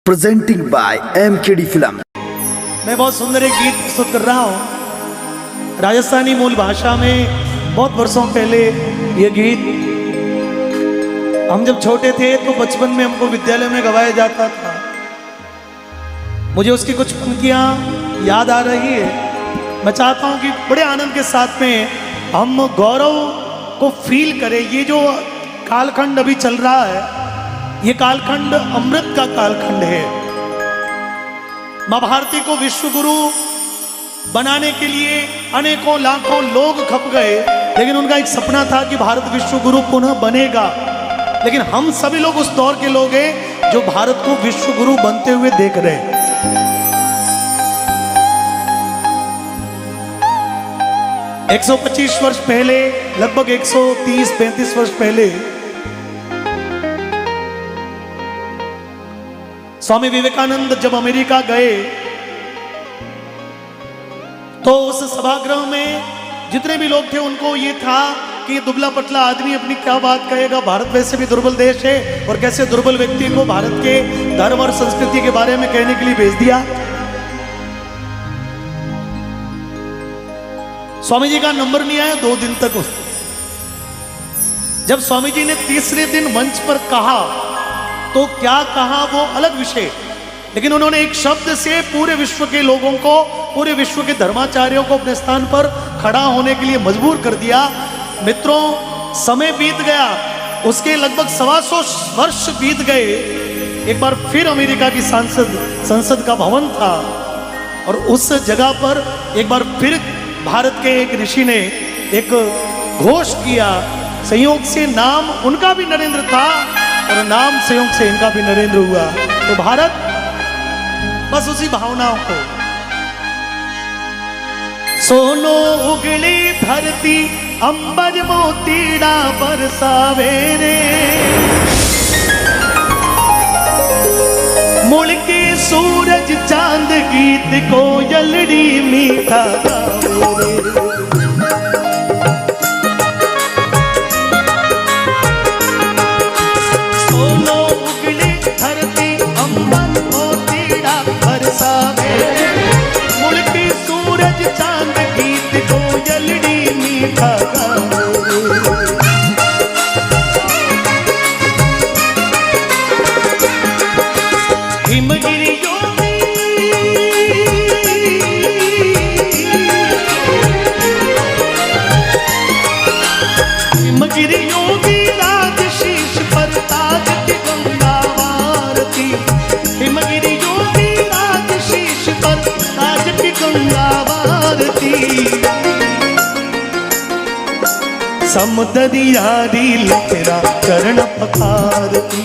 Presenting by MKD film. मैं बहुत सुंदर एक गीत प्रस्तुत कर रहा हूँ राजस्थानी मूल भाषा में। बहुत वर्षों पहले ये गीत हम जब छोटे थे तो बचपन में हमको विद्यालय में गवाया जाता था। मुझे उसकी कुछ पंक्तियाँ याद आ रही है। मैं चाहता हूँ कि बड़े आनंद के साथ में हम गौरव को फील करें। ये जो कालखंड अभी चल रहा है, ये कालखंड अमृत का कालखंड है। मां भारती को विश्व गुरु बनाने के लिए अनेकों लाखों लोग खप गए, लेकिन उनका एक सपना था कि भारत विश्व गुरु पुनः बनेगा। लेकिन हम सभी लोग उस दौर के लोग हैं जो भारत को विश्व गुरु बनते हुए देख रहे हैं। 125 वर्ष पहले, लगभग 130-35 वर्ष पहले स्वामी विवेकानंद जब अमेरिका गए तो उस सभागृह में जितने भी लोग थे उनको ये था कि ये दुबला पतला आदमी अपनी क्या बात कहेगा। भारत वैसे भी दुर्बल देश है और कैसे दुर्बल व्यक्ति को भारत के धर्म और संस्कृति के बारे में कहने के लिए भेज दिया। स्वामी जी का नंबर नहीं आया 2 दिन तक। जब स्वामी जी ने तीसरे दिन मंच पर कहा तो क्या कहा वो अलग विषय, लेकिन उन्होंने एक शब्द से पूरे विश्व के लोगों को, पूरे विश्व के धर्माचार्यों को अपने स्थान पर खड़ा होने के लिए मजबूर कर दिया। मित्रों, समय बीत गया, उसके लगभग 125 वर्ष बीत गए। एक बार फिर अमेरिका की संसद का भवन था और उस जगह पर एक बार फिर भारत के एक ऋषि ने एक घोष किया। संयोग से नाम उनका भी नरेंद्र था और नाम संयोग से इनका भी नरेंद्र हुआ। तो भारत बस उसी भावनाओं को, सोनो उगली धरती अंबर मोतीड़ा बरसावे रे, मुड़के सूरज चांद गीत को जलड़ी मीठा गावे रे। मुड़की सूरज चांद गीत को जलड़ी मीठा हिमगिरियों हिमगिरियों की राज शीश पर ताज की गंगा वारती, हिमगिरियों की राज शीश पर ताज की गंगा वारती। समुदरियारी लहरा चरण पखारती,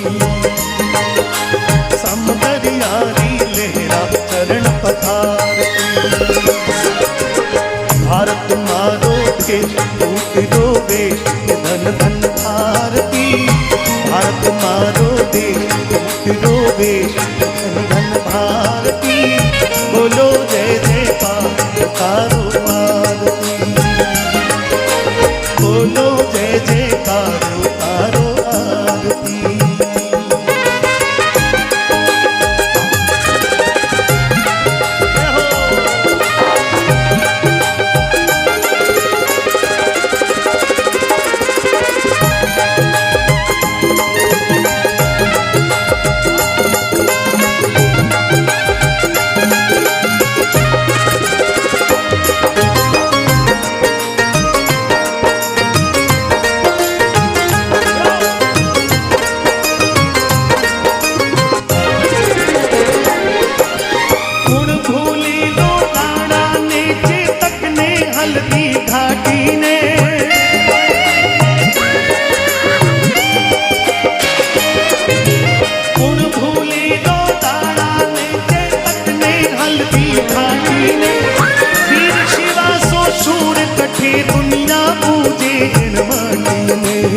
समुदरियारी लहरा चरण पखारती। भारत मारो देश टूटो देश धन धन भारती, भारत मारो देश टूटो देश धन धन भारती। बोलो जय जयकार कारो भारती, बोलो जय जयकार कारो भारती। दुनिया पूजे माटी में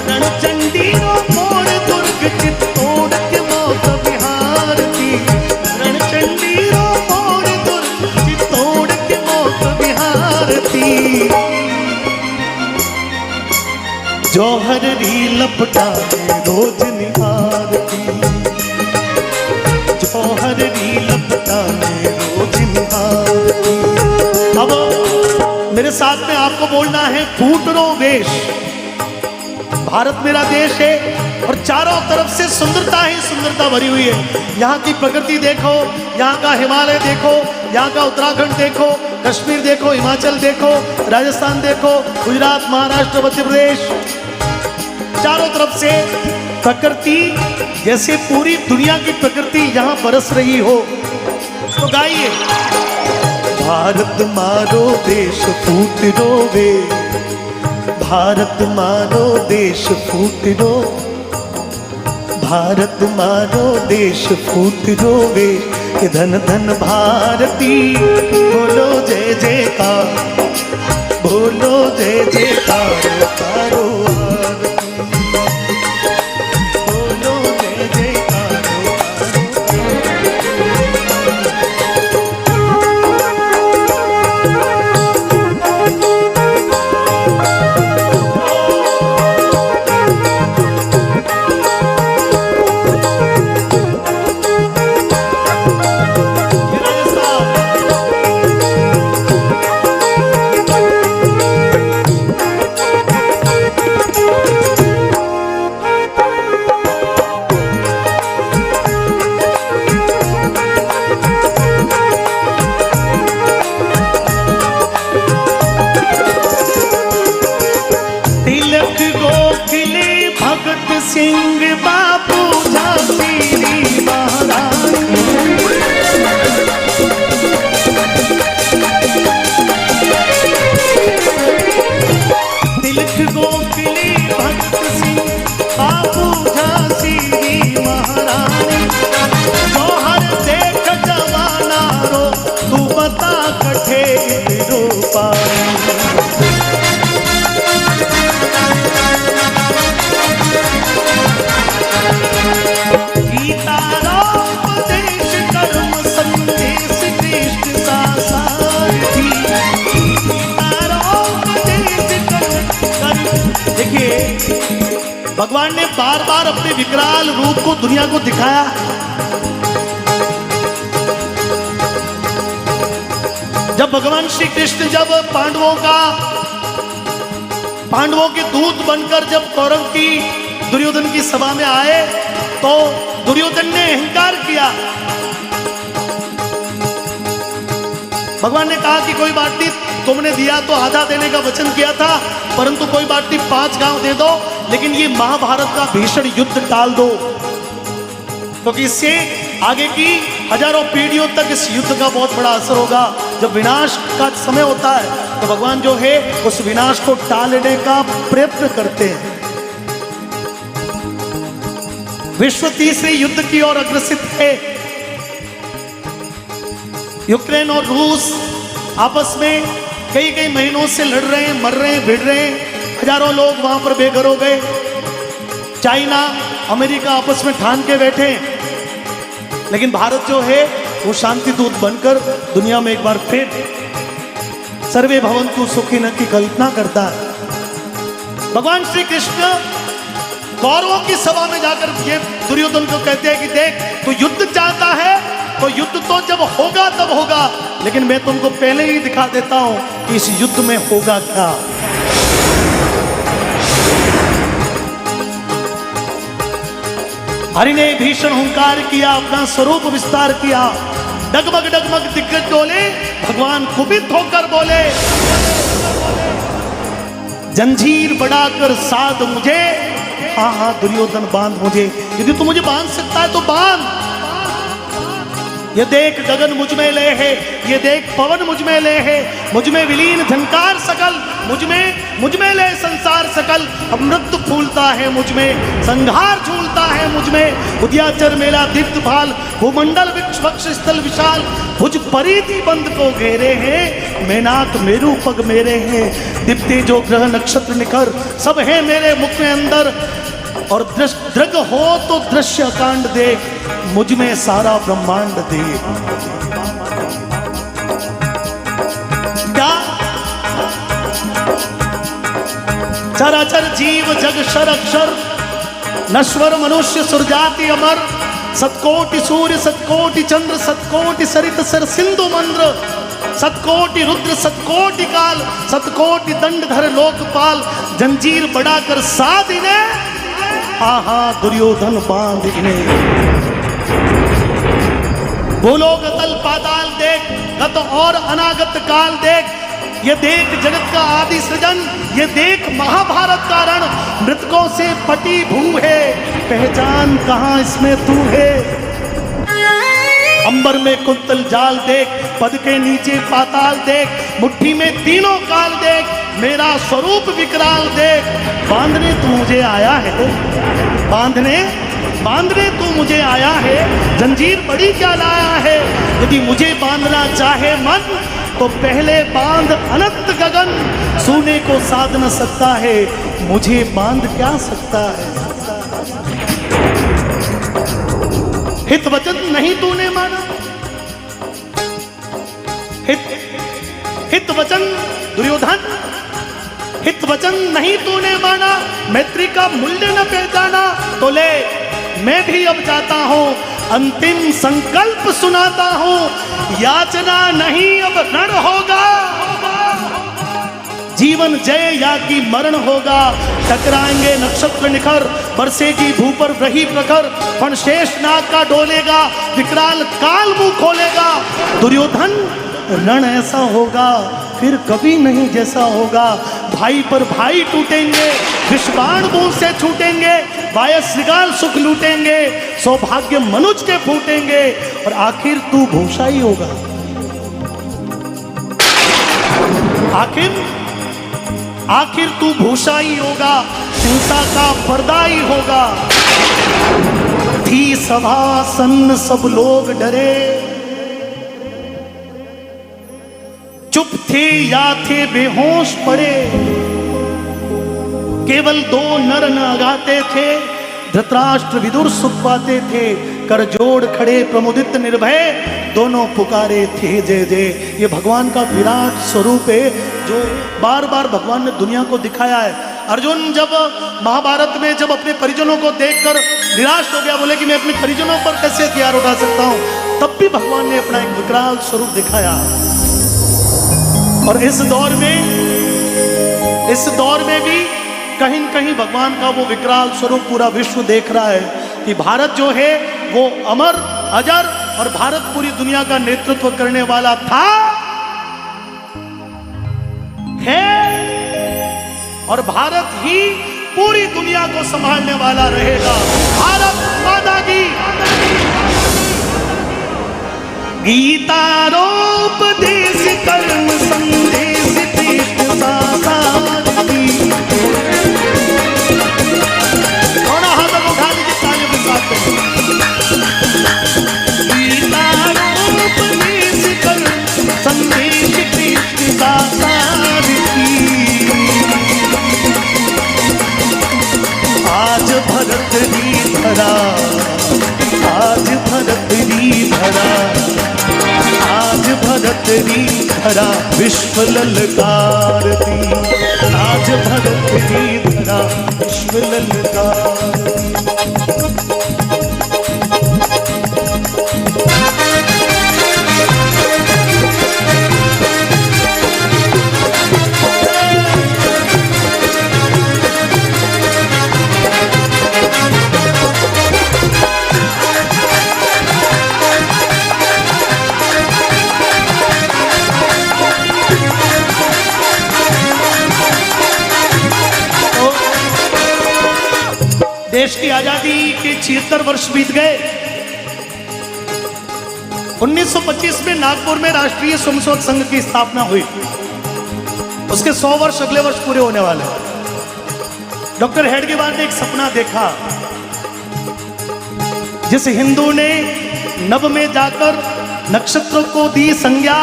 रणचंडीरो मोर दुर्ग चित्तौड़ के मौत बिहार थी, रणचंडीरो मोर दुर्ग चित्तौड़ के मौत बिहार थी। जौहर री लपटाए रोज निहारती, जौहर री लपटाए रोज निहारती। अब मेरे साथ में आपको बोलना है, फूट रो वेश। भारत मेरा देश है और चारों तरफ से सुंदरता ही सुंदरता भरी हुई है। यहाँ की प्रकृति देखो, यहाँ का हिमालय देखो, यहाँ का उत्तराखंड देखो, कश्मीर देखो, हिमाचल देखो, राजस्थान देखो, गुजरात, महाराष्ट्र, मध्य प्रदेश, चारों तरफ से प्रकृति जैसे पूरी दुनिया की प्रकृति यहाँ बरस रही हो। तो गाइए, भारत मारो देश फूट रोवे, भारत मारो देश फूट रो, भारत मारो देश फूट रोवे, धन धन भारती, बोलो जय जयकार, बोलो जय जयकार, कारो बोलो जय जयकार। सिंह बापू झांसी महारानी, तिलक गोखले भगत सिंह बापू झांसी महारानी, जौहर देख जवाना रो, तू बता कठे रो पाई। भगवान ने बार बार अपने विकराल रूप को दुनिया को दिखाया। जब भगवान श्री कृष्ण जब पांडवों के दूत बनकर जब कौरव की दुर्योधन की सभा में आए, तो दुर्योधन ने अहंकार किया। भगवान ने कहा कि कोई बात नहीं, तुमने दिया तो आधा देने का वचन किया था, परंतु कोई बात नहीं, 5 गांव दे दो, लेकिन ये महाभारत का भीषण युद्ध टाल दो, क्योंकि इससे आगे की हजारों पीढ़ियों तक इस युद्ध का बहुत बड़ा असर होगा। जब विनाश का समय होता है तो भगवान जो है उस विनाश को टालने का प्रयत्न करते हैं। विश्व तीसरे युद्ध की ओर अग्रसित है। यूक्रेन और रूस आपस में कई महीनों से लड़ रहे हैं, मर रहे हैं, भिड़ रहे हैं, हजारों लोग वहां पर बेघर हो गए। चाइना, अमेरिका आपस में ठान के बैठे हैं, लेकिन भारत जो है वो शांति दूत बनकर दुनिया में एक बार फिर सर्वे भवन्तु सुखिनः की कल्पना करता है। भगवान श्री कृष्ण कौरवों की सभा में जाकर ये दुर्योधन को कहते हैं कि देख, तू युद्ध चाहता है तो युद्ध तो जब होगा तब होगा, लेकिन मैं तुमको पहले ही दिखा देता हूं कि इस युद्ध में होगा क्या। हरि ने भीषण हुंकार किया, अपना स्वरूप विस्तार किया, डगमग डगमग दिग्गज डोले, भगवान कुपित होकर बोले, जंजीर बढ़ाकर साध मुझे, हाँ हाँ दुर्योधन बांध मुझे, यदि तू मुझे बांध सकता है तो बांध। ये देख गगन मुझ में ले है, ये देख पवन मुझ में ले है, मुझ में विलीन झंकार सकल, मुझ में ले संसार सकल, अमृत फूलता है मुझ में, संघार झूलता है मुझ में, उद्याचर मेला दीप्त भाल, भूमंडल वक्ष स्थल विशाल, भुज परिधि बंद को घेरे हैं, मैनाक मेरु पग मेरे हैं, दीप्ति जो ग्रह नक्षत्र निखर, सब है मेरे मुख में अंदर, और दृग हो तो दृश्य कांड देख, मुझ में सारा ब्रह्मांड देख। क्या सारा चराचर जीव जग शर अक्षर, नश्वर मनुष्य सुरजाति अमर, सतकोटि सूर्य सतकोटि चंद्र, सतकोटि सरित सर सिंधु मंद्र, सतकोटि रुद्र सतकोटि काल, सतकोटि दंड धर लोकपाल, जंजीर बढ़ाकर साध इन्हें, आहा दुर्योधन बांध इन्हें। भूलोक तल पाताल देख, गत और अनागत काल देख, ये देख जगत का आदि सृजन, ये देख महाभारत का रण, मृतकों से पटी भू है, पहचान कहां इसमें तू है। अंबर में कुंतल जाल देख, पद के नीचे पाताल देख, मुट्ठी में तीनों काल देख, मेरा स्वरूप विकराल देख। बांधने तू मुझे आया है, बांधने तू मुझे आया है, जंजीर बड़ी क्या लाया है। यदि मुझे बांधना चाहे मन, तो पहले बांध अनंत गगन, सोने को साध न सकता है, मुझे बांध क्या सकता है। हित वचन नहीं तूने माना, हित वचन दुर्योधन, हित वचन नहीं तूने माना, मैत्री का मूल्य न पहचाना, तो ले मैं भी अब जाता हूं, अंतिम संकल्प सुनाता हूं, याचना नहीं अब रण होगा, जीवन जय या कि मरण होगा। टकराएंगे नक्षत्र निखर, बरसेगी भू पर रही प्रखर, फण शेष नाग का डोलेगा, विकराल काल मुंह खोलेगा। दुर्योधन रण ऐसा होगा फिर कभी नहीं जैसा होगा, भाई पर भाई टूटेंगे, विषबाण मुंह से छूटेंगे, वायस श्रृगाल सुख लूटेंगे, सौभाग्य मनुज के फूटेंगे, और आखिर तू भूषा ही होगा। आखिर तू भूषा ही होगा, हिंसा का पर्दा ही होगा। थी सभा सन्न सब लोग डरे, चुप थे या थे बेहोश पड़े, केवल दो नर न गाते थे, धृतराष्ट्र विदुर सुख पाते थे, कर जोड़ खड़े प्रमुदित निर्भय, दोनों पुकारे थे जय जय। ये भगवान का विराट स्वरूप है जो बार बार भगवान ने दुनिया को दिखाया है। अर्जुन जब महाभारत में जब अपने परिजनों को देखकर निराश हो गया, बोले कि मैं अपने परिजनों पर कैसे हथियार उठा सकता हूं, तब भी भगवान ने अपना एक विकराल स्वरूप दिखाया। और इस दौर में भी कहीं न कहीं भगवान का वो विकराल स्वरूप पूरा विश्व देख रहा है कि भारत जो है वो अमर अजर, और भारत पूरी दुनिया का नेतृत्व करने वाला था, है, और भारत ही पूरी दुनिया को संभालने वाला रहेगा। भारत माता की गीता रोपदेश कर्म संदेश तीर्थ साकार की। और हाथ को उठा लीजिए तालियों के साथ में। गीता रोपदेश कर्म संदेश तीर्थ साकार की। आज भरत री धरा, आज भरत री धरा, आज भरत री धरा विश्व ललकारती, आज भरत री धरा विश्व ललकारती। देश की आजादी के 76 वर्ष बीत गए। 1925 में नागपुर में राष्ट्रीय स्वयंसेवक संघ की स्थापना हुई। उसके 100 वर्ष अगले वर्ष पूरे होने वाले हैं। डॉक्टर हेडगेवार ने एक सपना देखा, जिस हिंदू ने नभ में जाकर नक्षत्रों को दी संज्ञा,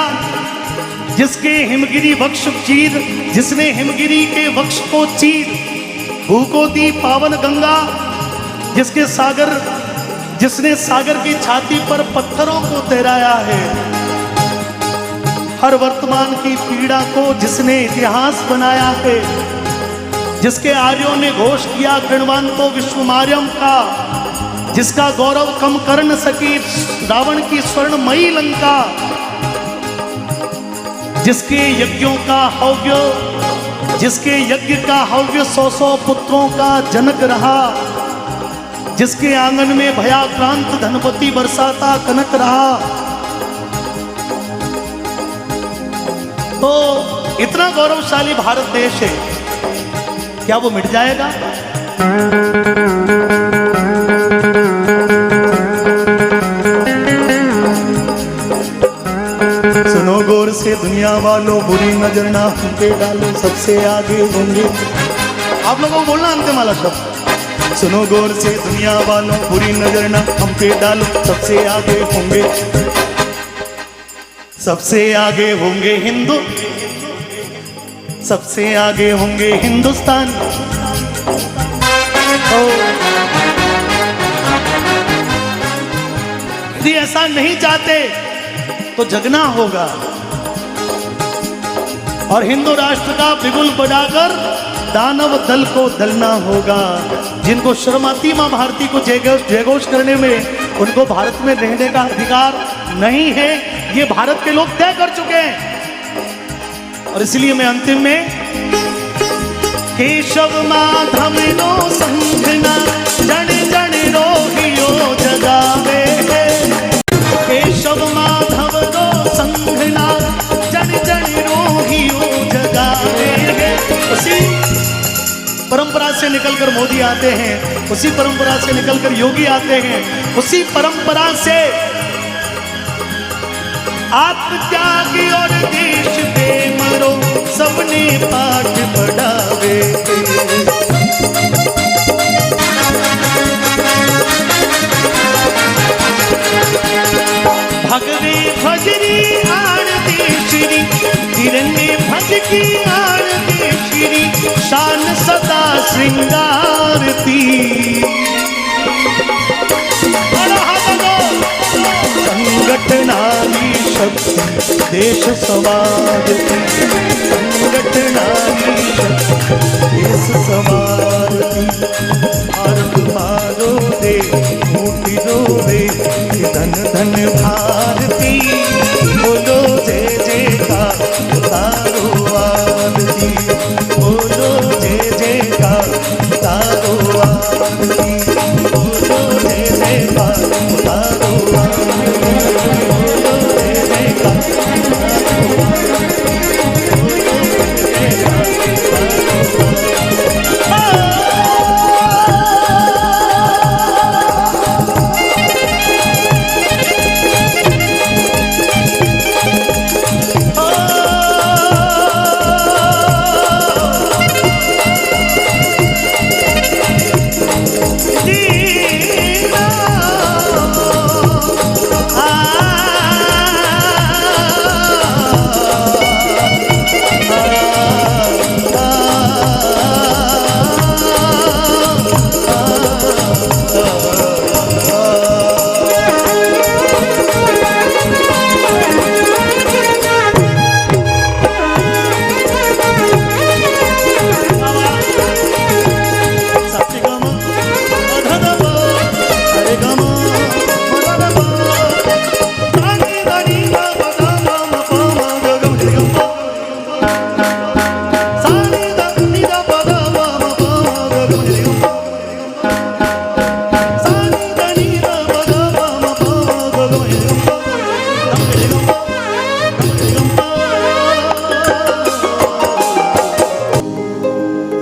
जिसके हिमगिरी वक्ष चीर, जिसने हिमगिरी के वक्ष को चीर भू को दी पावन गंगा, जिसने सागर की छाती पर पत्थरों को तैराया है, हर वर्तमान की पीड़ा को जिसने इतिहास बनाया है, जिसके आर्यों ने घोष किया गणवांतो विश्वमार्यम का, जिसका गौरव कम कर न सकी रावण की स्वर्णमयी लंका, जिसके यज्ञों का हव्य, जिसके यज्ञ का हव्य 100 पुत्रों का जनक रहा, जिसके आंगन में भयाक्रांत धनपति बरसाता कनक रहा, तो इतना गौरवशाली भारत देश है, क्या वो मिट जाएगा? सुनो गौर से दुनिया वालों, बुरी नजर ना हम पे डालो, सबसे आगे होंगे। आप लोगों को बोलना अंतिम वाला शब्द। सुनो गौर से दुनिया वालों, बुरी नजर ना हम पे डालो, सबसे आगे होंगे, सबसे आगे होंगे हिंदू, सबसे आगे होंगे हिंदुस्तान। यदि ऐसा नहीं चाहते तो जगना होगा और हिंदू राष्ट्र का बिगुल बजाकर दानव दल को दलना होगा। जिनको शर्म आती मां भारती को जयघोष करने में, उनको भारत में रहने का अधिकार नहीं है, ये भारत के लोग तय कर चुके हैं। और इसलिए मैं अंतिम में केशव माधव नो संघना जन जन रोहियो जगावे, केशव माधव नो संघना जन जन रोहियो जगावे। उसी परंपरा से निकलकर मोदी आते हैं, उसी परंपरा से निकलकर योगी आते हैं, उसी परंपरा से आत्मत्यागी और देश प्रेम रो सबने पाठ पढ़ावे। भगवे भजरी आरती श्री, तिरंगे भज की आरती श्री, शान सदा श्रृंगारती। संगठनाली शक्ति देश संवारती, संगठनाली शक्ति देश संवारती।